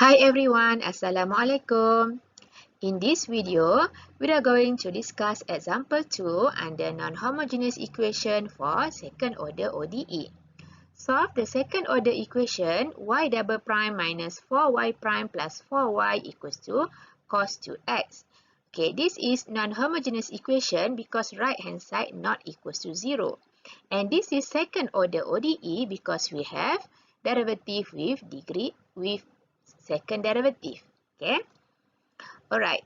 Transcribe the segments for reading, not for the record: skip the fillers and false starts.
Hi everyone, Assalamualaikum. In this video, we are going to discuss example 2 under non-homogeneous equation for second order ODE. Solve the second order equation y double prime minus 4y prime plus 4y equals to cos 2x. Okay, this is non-homogeneous equation because right hand side not equals to 0. And this is second order ODE because we have derivative with degree with second derivative. Okay. Alright.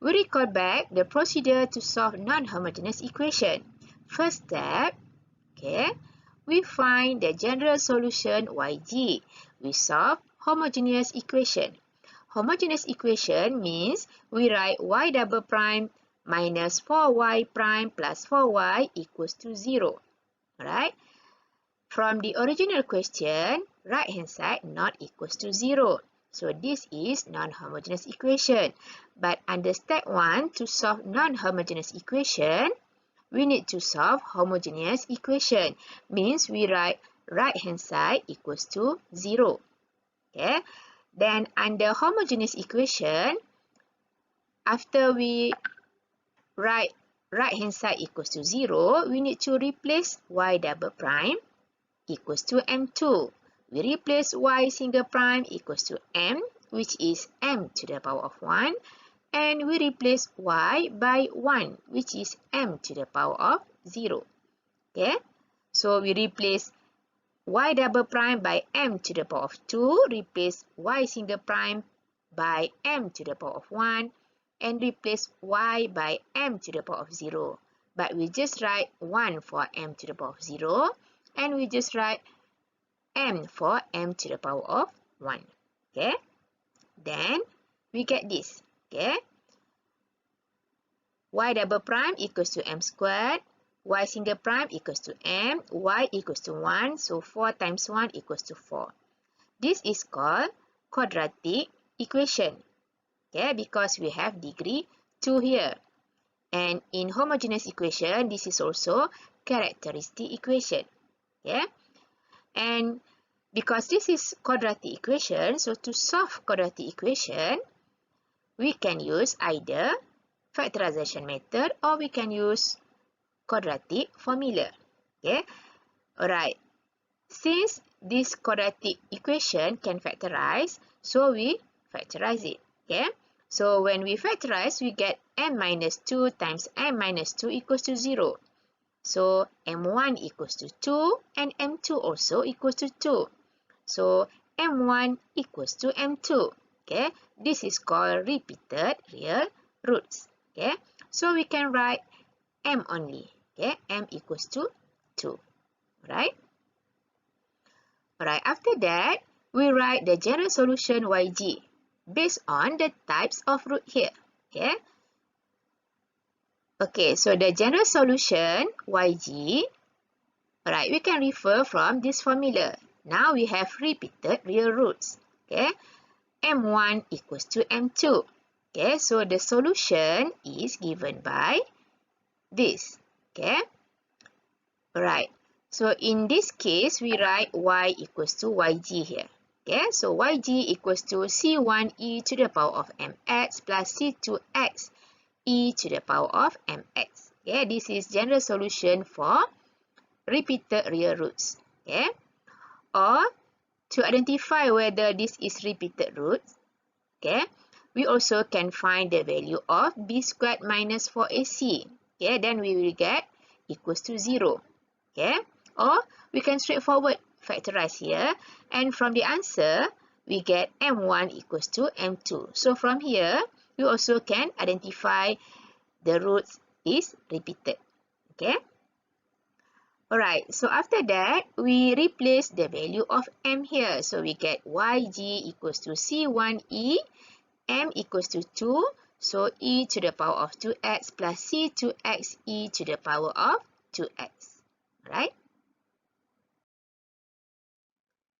We record back the procedure to solve non-homogeneous equation. First step, okay, we find the general solution YG. We solve homogeneous equation. Homogeneous equation means we write y double prime minus 4y prime plus 4y equals to 0. Alright. From the original question, right hand side not equals to 0. So this is non-homogeneous equation. But under step 1, to solve non-homogeneous equation, we need to solve homogeneous equation. Means we write right hand side equals to 0. Okay. Then under homogeneous equation, after we write right hand side equals to 0, we need to replace y double prime equals to m2. We replace y single prime equals to m, which is m to the power of 1. And we replace y by 1, which is m to the power of 0. Okay? So we replace y double prime by m to the power of 2. Replace y single prime by m to the power of 1. And replace y by m to the power of 0. But we just write 1 for m to the power of 0. And we just write m for m to the power of 1. Okay. Then we get this. Okay. Y double prime equals to m squared. Y single prime equals to m. Y equals to 1. So 4 times 1 equals to 4. This is called quadratic equation. Okay. Because we have degree 2 here. And in homogeneous equation, this is also characteristic equation. Yeah, and because this is quadratic equation, so to solve quadratic equation, we can use either factorization method or we can use quadratic formula. Okay, alright. Since this quadratic equation can factorize, so we factorize it. Okay, so when we factorize, we get m minus 2 times m minus 2 equals to 0. So m1 equals to 2 and m2 also equals to 2. So m1 equals to m2. Okay, this is called repeated real roots. Okay, so we can write m only. Okay, m equals to 2. Right? Alright, after that, we write the general solution YG based on the types of root here. Okay. Okay, so the general solution, YG, alright, we can refer from this formula. Now we have repeated real roots. Okay, M1 equals to M2. Okay, so the solution is given by this. Okay, alright, so in this case, we write Y equals to YG here. Okay, so YG equals to C1e to the power of mx plus C2x e to the power of mx. Okay, this is general solution for repeated real roots. Okay, or to identify whether this is repeated roots, okay, we also can find the value of b squared minus 4ac. Okay, then we will get equals to 0. Okay, or we can straightforward factorize here, and from the answer we get m1 equals to m2. So from here we also can identify the roots is repeated. Okay. Alright, so after that, we replace the value of m here. So we get yg equals to c1e, m equals to 2. So e to the power of 2x plus c2x e to the power of 2x. Alright.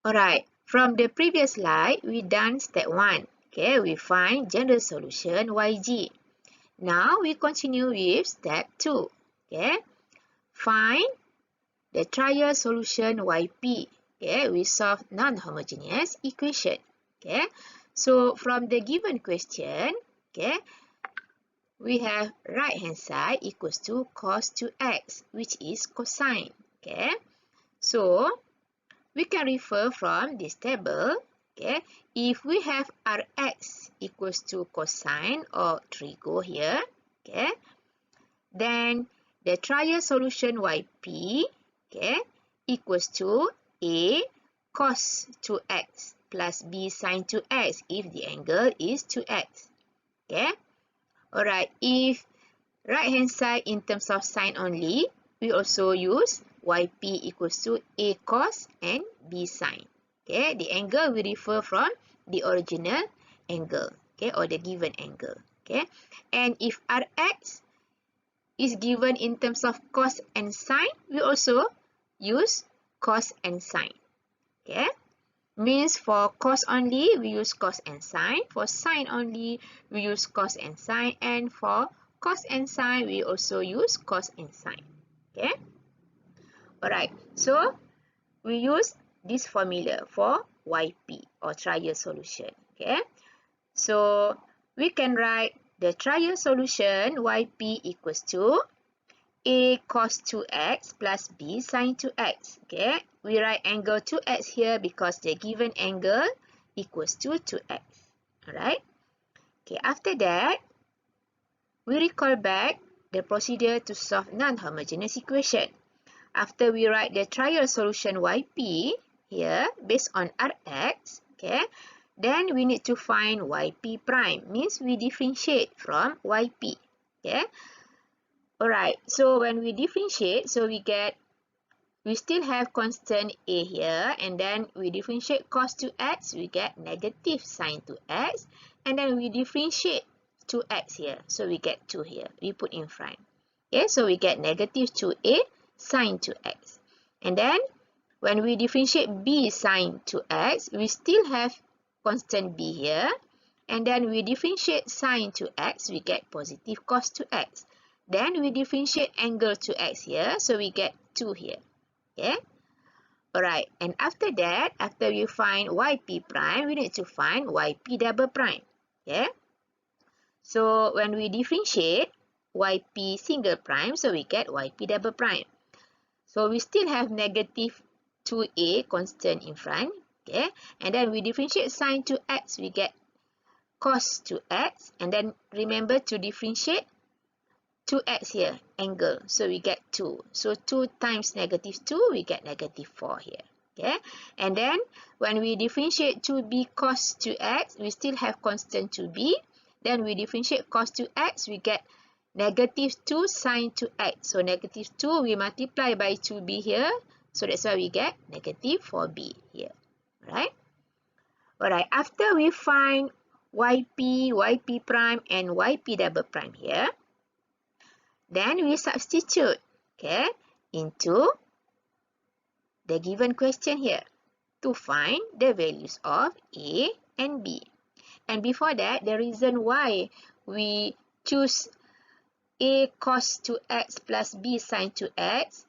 Alright, from the previous slide, we done step 1. Okay, we find general solution YG. Now we continue with step 2. Okay, find the trial solution YP. Okay, we solve non-homogeneous equation. Okay, So from the given question, okay, we have right hand side equals to cos 2x, which is cosine. Okay, so we can refer from this table. Okay, if we have Rx equals to cosine or trigo here, okay, then the trial solution Yp, okay, equals to A cos 2x plus B sin 2x if the angle is 2x. Okay, alright, if right hand side in terms of sine only, we also use Yp equals to A cos and B sin. Okay, the angle we refer from the original angle, okay, or the given angle. Okay, and if Rx is given in terms of cos and sine, we also use cos and sine. Okay, means for cos only, we use cos and sine. For sine only, we use cos and sine. And for cos and sine, we also use cos and sine. Okay, alright, so we use this formula for Yp or trial solution. Okay, so we can write the trial solution Yp equals to A cos 2x plus B sin 2x. Okay, we write angle 2x here because the given angle equals to 2x. Alright. Okay, after that, we recall back the procedure to solve non-homogeneous equation. After we write the trial solution Yp here based on Rx, okay, then we need to find Yp prime, means we differentiate from Yp. Okay. Alright, so when we differentiate, so we still have constant A here, and then we differentiate cos 2x, we get negative sin 2x, and then we differentiate 2x here, so we get 2 here, we put in front. Okay, so we get negative 2A sin 2x. And then when we differentiate B sin 2x, we still have constant B here, and then we differentiate sin 2x, we get positive cos 2x. Then we differentiate angle 2x here, so we get 2 here. Okay. Alright, and after that, after we find Yp prime, we need to find Yp double prime. Okay. So when we differentiate Yp single prime, so we get Yp double prime. So we still have negative 2a constant in front. Okay. And then we differentiate sin 2x, we get cos 2x. And then remember to differentiate 2x here, angle, so we get 2. So 2 times negative 2, we get negative 4 here. Okay, and then when we differentiate 2b cos 2x, we still have constant 2b. Then we differentiate cos 2x, we get negative 2 sin 2x. So negative 2, we multiply by 2b here. So that's why we get negative 4b here. Right? Alright, after we find Yp prime, and Yp double prime here, then we substitute, okay, into the given question here to find the values of A and B. And before that, the reason why we choose A cos 2x plus B sin 2x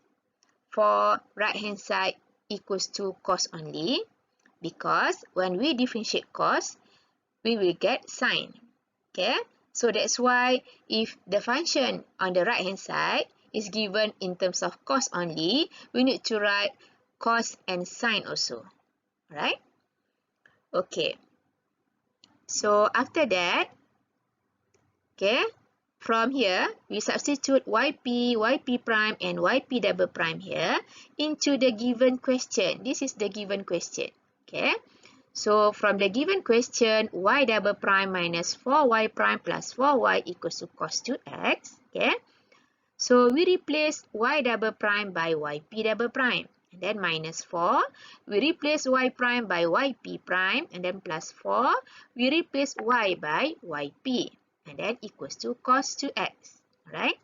for right hand side equals to cos only, because when we differentiate cos, we will get sine. Okay. So that's why if the function on the right hand side is given in terms of cos only, we need to write cos and sine also. Right? Okay. So after that, okay, from here, we substitute Yp prime and Yp double prime here into the given question. This is the given question. Okay. So from the given question, y double prime minus 4y prime plus 4y equals to cos 2x. Okay. So we replace y double prime by yp double prime. And then minus 4. We replace y prime by yp prime. And then plus 4. We replace y by yp. And then equals to cos 2x. Alright.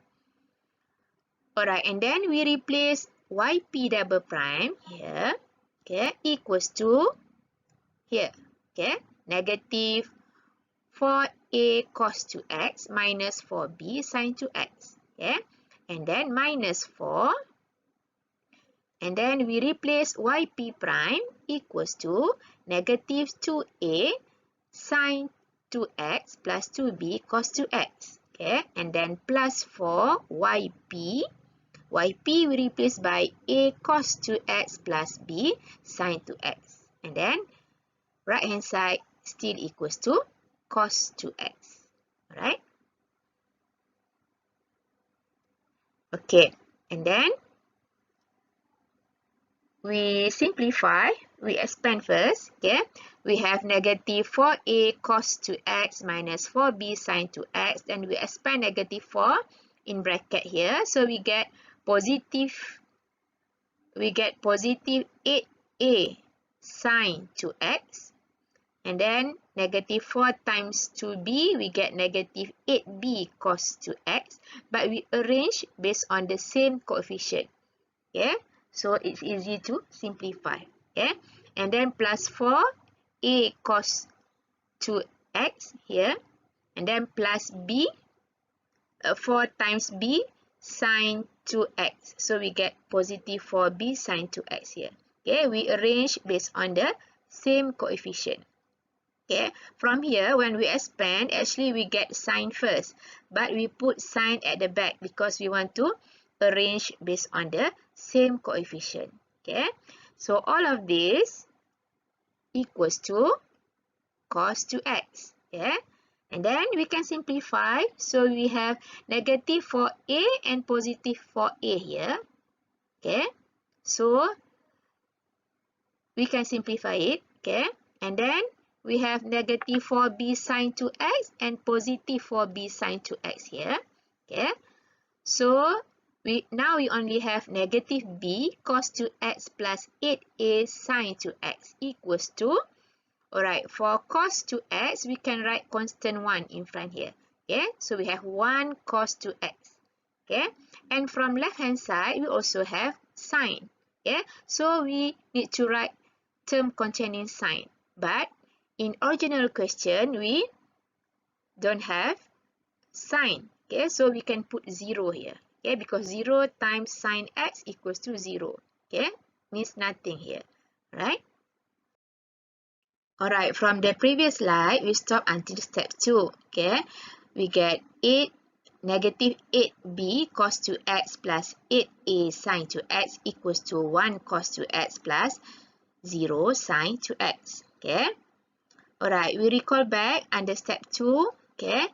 Alright. And then we replace yp double prime here. Okay. Equals to here, okay, negative 4a cos 2x minus 4b sin 2x, okay, and then minus 4, and then we replace yp prime equals to negative 2a sine 2x plus 2b cos 2x. Okay, and then plus 4 yp. Yp we replace by a cos 2x plus b sine 2x. And then right hand side still equals to cos 2x. Alright? Okay, and then we simplify, we expand first. Okay, we have negative 4a cos 2x minus 4b sine 2x. Then we expand negative 4 in bracket here. So we get positive 8a sine 2x. And then negative 4 times 2b, we get negative 8b cos 2x. But we arrange based on the same coefficient. Okay, so it's easy to simplify. Okay, and then plus 4a cos 2x here. And then plus b, 4 times b sine 2x. So we get positive 4b sine 2x here. Okay, we arrange based on the same coefficient. Okay, from here when we expand, actually we get sine first, but we put sine at the back because we want to arrange based on the same coefficient. Okay, so all of this equals to cos 2x. Okay, and then we can simplify. So we have negative 4a and positive 4a here. Okay, so we can simplify it. Okay, and then we have negative 4b sine 2x and positive 4b sine 2x here. Okay, so now we only have negative b cos 2x plus 8a sine 2x equals to, alright, for cos 2x, we can write constant 1 in front here. Okay, so we have 1 cos 2x. Okay, and from left hand side, we also have sine. Okay, so we need to write term containing sine. But in original question, we don't have sine. Okay, so we can put 0 here. Okay, because 0 times sine x equals to 0. Okay, means nothing here. Right? Alright, from the previous slide, we stop until step 2. Okay, we get negative 8b cos 2x plus 8a sine 2x equals to 1 cos 2x plus 0 sine 2x. Okay. Alright, we recall back under step 2. Okay.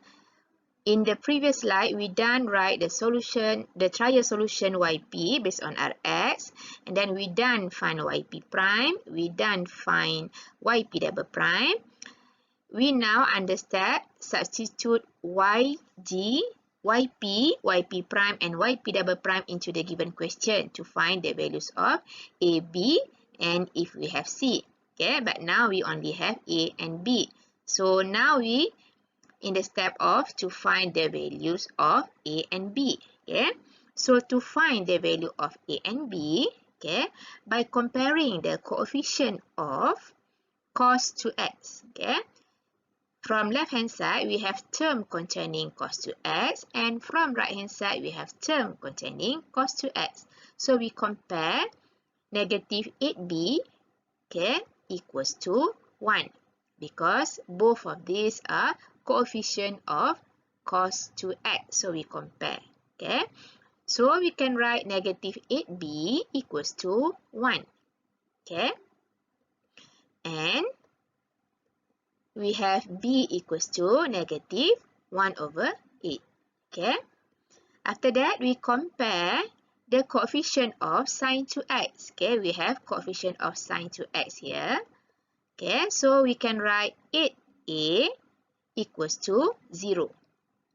In the previous slide, we done write the solution, the trial solution yp based on Rx. And then we done find yp prime. We done find yp double prime. We now under step substitute yg, yp prime and yp double prime into the given question to find the values of a, b, and if we have c. Okay, but now we only have a and b. So now we in the step of to find the values of a and b. Okay, so to find the value of a and b, okay, by comparing the coefficient of cos 2x. Okay, from left hand side we have term containing cos 2x, and from right hand side we have term containing cos 2x. So we compare negative 8b, okay, equals to 1 because both of these are coefficient of cos 2x. So we compare. Okay, so we can write negative 8b equals to 1. Okay, and we have b equals to negative 1 over 8. Okay, after that we compare the coefficient of sine 2x. Okay, we have coefficient of sine 2x here. Okay, so we can write 8a equals to 0.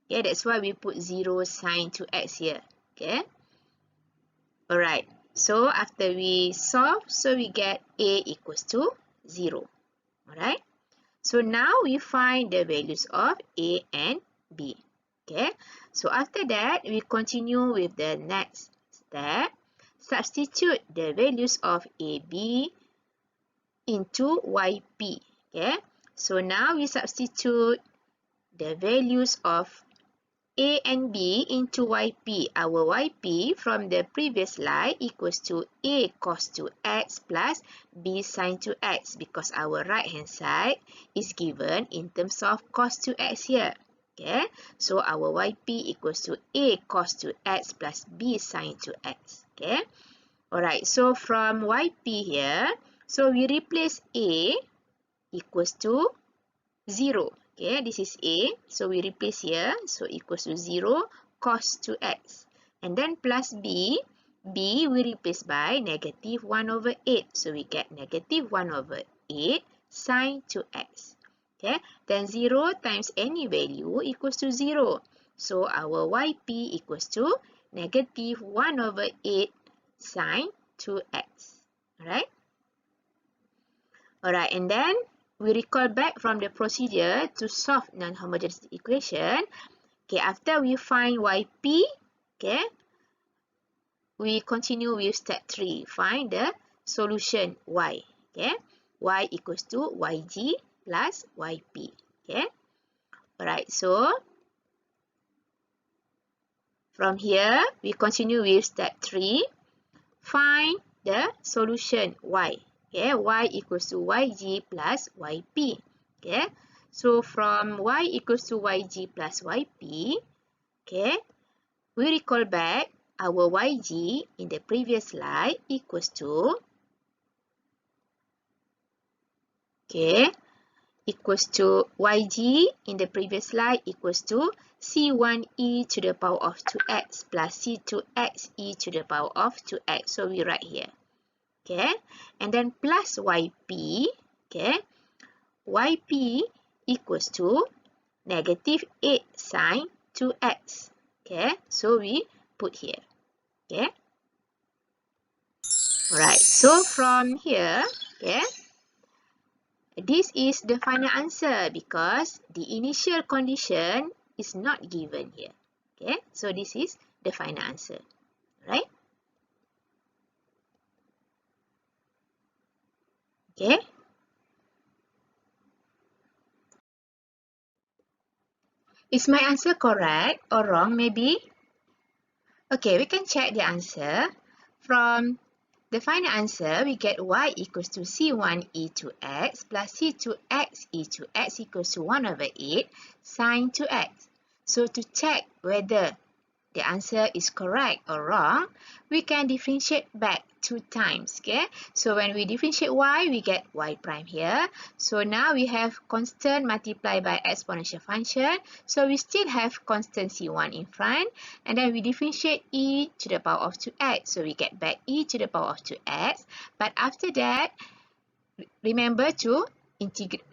Okay, that's why we put 0 sine 2x here. Okay, alright, so after we solve, so we get a equals to 0. Alright, so now we find the values of a and b. Okay, so after that we continue with the next step. Substitute the values of a, b into yp. Okay, so now we substitute the values of A and B into YP. Our YP from the previous slide equals to A cos 2x plus B sin 2x because our right hand side is given in terms of cos 2x here. Okay, so our YP equals to A cos 2x plus B sin 2x. Okay, alright, so from YP here, so we replace A equals to 0. Okay, this is A. So we replace here. So equals to 0 cos 2x. And then plus B. B we replace by negative 1 over 8. So we get negative 1 over 8 sin 2x. Okay, then 0 times any value equals to 0. So our YP equals to negative 1 over 8 sin 2x. Alright? Alright, and then we recall back from the procedure to solve non-homogeneous equation. Okay, after we find YP, okay, we continue with step 3. Find the solution Y. Okay, Y equals to YG plus YP. Okay, alright, so from here, we continue with step 3. Find the solution Y. Okay, Y equals to YG plus YP. Okay, so from Y equals to YG plus YP, okay, we recall back our YG in the previous slide equals to, okay, equals to YG in the previous slide equals to C1e to the power of 2x plus C2x e to the power of 2x. So we write here. Okay, and then plus YP, okay, YP equals to negative 8 sin 2x. Okay, so we put here. Okay, alright, so from here, okay, this is the final answer because the initial condition is not given here. Okay, so this is the final answer. Right? Okay. Is my answer correct or wrong maybe? Okay, we can check the answer. From the final answer, we get y equals to C1e to x plus C2x e to x equals to 1 over 8 sin 2x. So to check whether the answer is correct or wrong, we can differentiate back 2 times. Okay, so when we differentiate y, we get y prime here. So now we have constant multiplied by exponential function. So we still have constant C1 in front. And then we differentiate e to the power of 2x. So we get back e to the power of 2x. But after that, remember to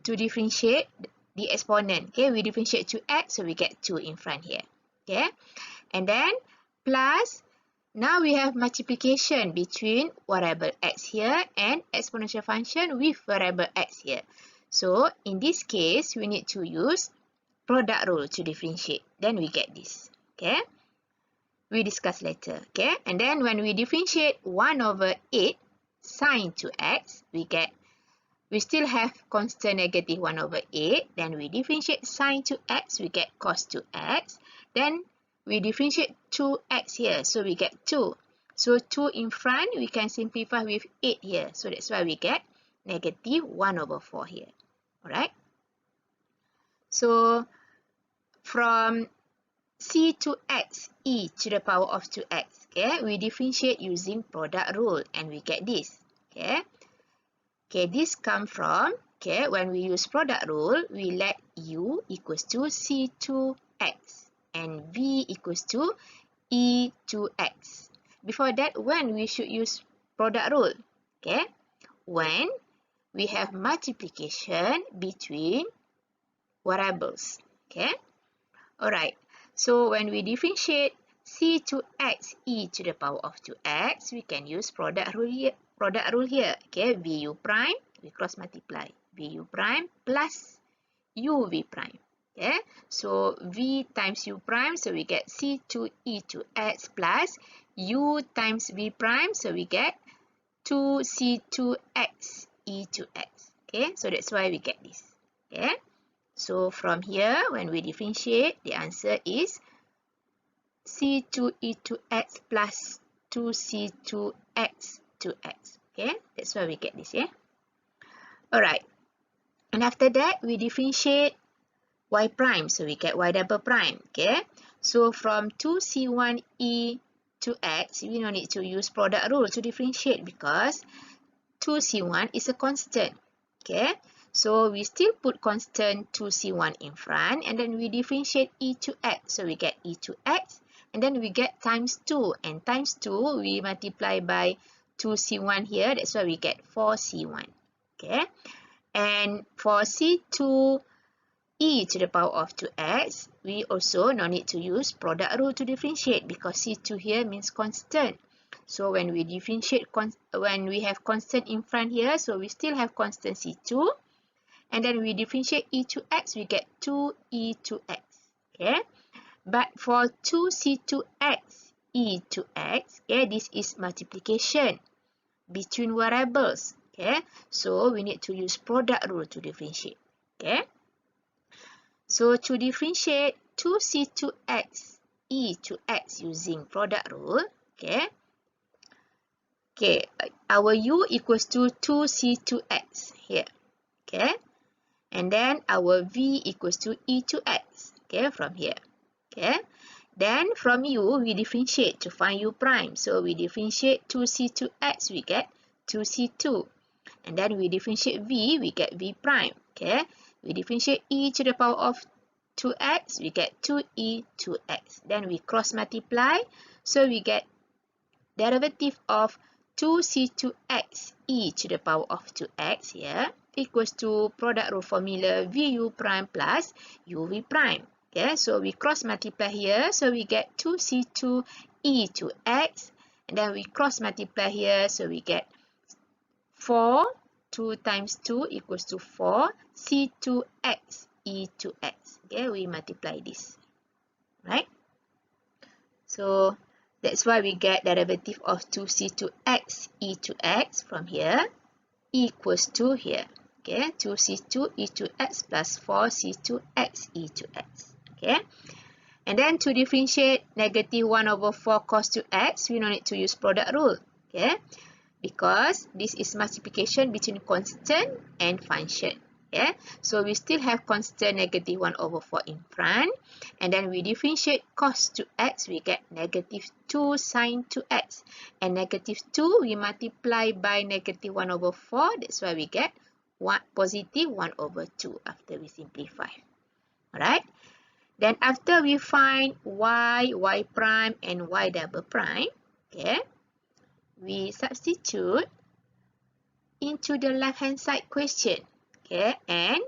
differentiate the exponent. Okay, we differentiate 2x, so we get 2 in front here. Okay. And then plus, now we have multiplication between variable x here and exponential function with variable x here. So in this case, we need to use product rule to differentiate. Then we get this. Okay. We discuss later. Okay. And then when we differentiate 1 over 8 sin 2x, we still have constant negative 1 over 8. Then we differentiate sin 2x, we get cos 2x. Then we differentiate 2x here, so we get 2. So 2 in front, we can simplify with 8 here. So that's why we get negative 1 over 4 here. Alright? So from c to x e to the power of 2x, okay, we differentiate using product rule and we get this. Okay? Okay, this comes from, okay, when we use product rule, we let u equals to c2x. And v equals to e to x. Before that, when we should use product rule? Okay, when we have multiplication between variables. Okay, alright. So when we differentiate c to x e to the power of 2x, we can use product rule here. Okay, vu prime, we cross multiply vu prime plus uv prime. Okay, so v times u prime, so we get c2e to x plus u times v prime, so we get 2c2x e to x. Okay, so that's why we get this. Okay, so from here, when we differentiate, the answer is C2 e to x plus 2C2x to x. Okay, that's why we get this, yeah? Alright, and after that, we differentiate y prime, so we get y double prime, okay? So from 2C1e to x, we don't need to use product rule to differentiate because 2C1 is a constant, okay? So we still put constant 2C1 in front and then we differentiate e to x. So we get e to x and then we get times 2. And times 2 we multiply by 2C1 here. That's why we get 4C1, okay? And for C2 e to the power of 2x, we also no need to use product rule to differentiate because C2 here means constant. So when we differentiate, when we have constant in front here, so we still have constant C2. And then we differentiate e to x, we get 2e to x. Okay. But for 2C2x e to x, okay, this is multiplication between variables. Okay. So we need to use product rule to differentiate. Okay. So to differentiate 2C2x e to x using product rule, okay. Okay, our u equals to 2C2x here, okay. And then our v equals to e to x, okay, from here, okay. Then from u, we differentiate to find u prime. So we differentiate 2C2x, we get 2C2. And then we differentiate v, we get v prime, okay. We differentiate e to the power of 2x, we get 2e to x. Then we cross multiply, so we get derivative of 2C2x e to the power of 2x here equals to product rule formula vu prime plus uv prime. Okay, so we cross multiply here, so we get 2C2 e to x, and then we cross multiply here, so we get 4, 2 times 2 equals to 4, C2x e to x. Okay, we multiply this, right? So that's why we get derivative of 2C2x e to x from here equals to here. Okay, 2C2 e to x plus 4C2x e to x. Okay, and then to differentiate negative 1 over 4 cos to x, we don't need to use product rule. Okay, because this is multiplication between constant and function. Okay, so we still have constant negative 1 over 4 in front, and then we differentiate cos to x, we get negative 2 sine to x, and negative 2 we multiply by negative 1 over 4, that's why we get positive 1 over 2 after we simplify. Alright, then after we find y, y prime and y double prime, okay, we substitute into the left hand side question. Okay, and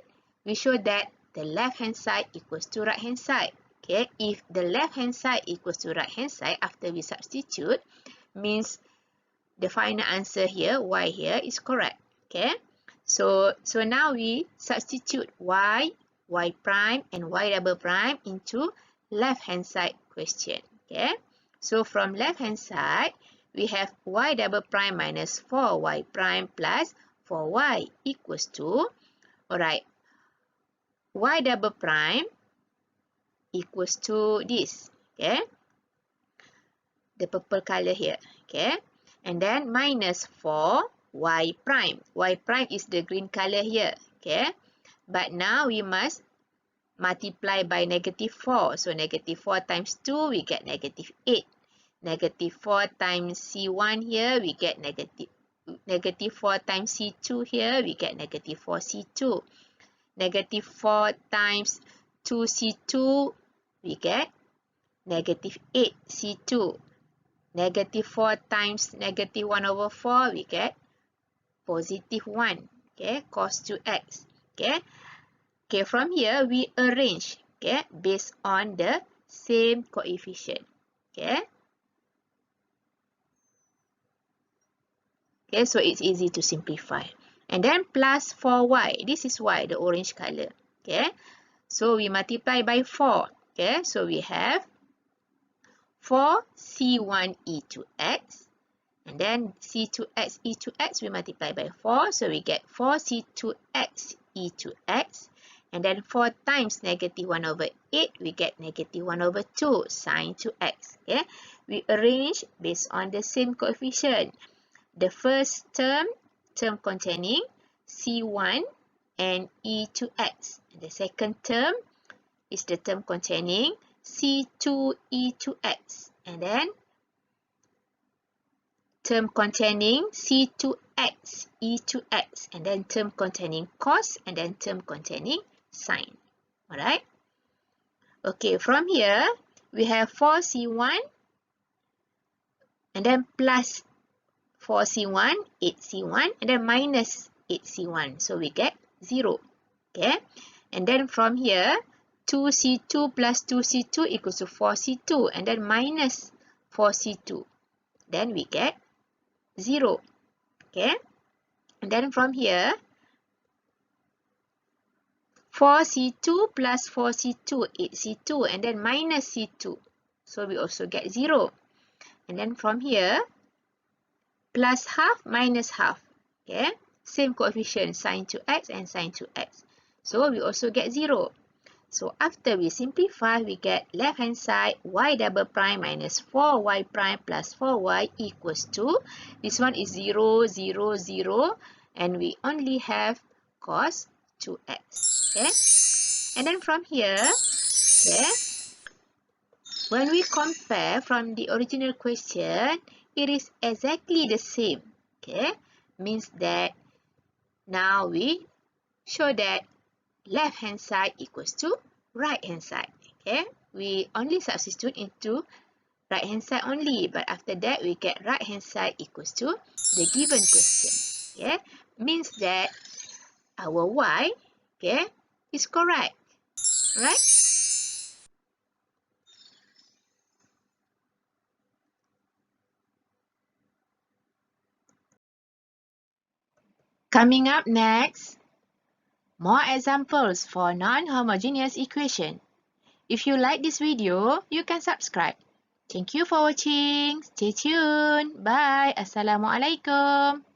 we show that the left hand side equals to right hand side. Okay, if the left hand side equals to right hand side after we substitute, means the final answer here, y here, is correct. Okay, so now we substitute y, y prime and y double prime into left hand side question. Okay, so from left hand side, we have y double prime minus 4y prime plus 4y equals to, alright, y double prime equals to this, okay, the purple color here, okay, and then minus 4y prime. Y prime is the green color here, okay, but now we must multiply by negative 4. So negative 4 times 2, we get negative 8. Negative 4 times C1 here, we get negative 4 times C2 here, we get negative 4C2. Negative 4 times 2C2, we get negative 8C2. Negative 4 times negative 1 over 4, we get positive 1. Okay, cos to x. Okay, okay, from here we arrange, okay, based on the same coefficient. Okay. Okay, so it's easy to simplify. And then plus 4y. This is y, the orange color. Okay, so we multiply by 4. Okay, so we have 4c1 e to x. And then c2x e to x, we multiply by 4. So we get 4c2x e to x. And then 4 times negative 1 over 8, we get negative 1 over 2 sine 2x. Okay? We arrange based on the same coefficient. The first term containing C1 and e2x. The second term is the term containing C2 e2x. And then term containing C2x e2x. And then term containing cos. And then term containing sine. Alright. Okay, from here, we have 4C1 and then plus 4C1, 8C1, and then minus 8C1. So we get 0. Okay. And then from here, 2C2 plus 2C2 equals to 4C2. And then minus 4C2. Then we get 0. Okay. And then from here, 4C2 plus 4C2, 8C2. And then minus C2. So we also get 0. And then from here, plus half minus half. Okay. Same coefficient, sine 2x and sine 2x. So we also get 0. So after we simplify, we get left hand side y double prime minus 4y prime plus 4y equals to, this one is 0, 0, 0, and we only have cos 2x. Okay. And then from here, okay, when we compare from the original question, it is exactly the same. Okay, means that now we show that left hand side equals to right hand side. Okay, we only substitute into right hand side only, but after that we get right hand side equals to the given question. Okay, means that our y, okay, is correct. Right? Coming up next, more examples for non-homogeneous equation. If you like this video, you can subscribe. Thank you for watching. Stay tuned. Bye. Assalamualaikum.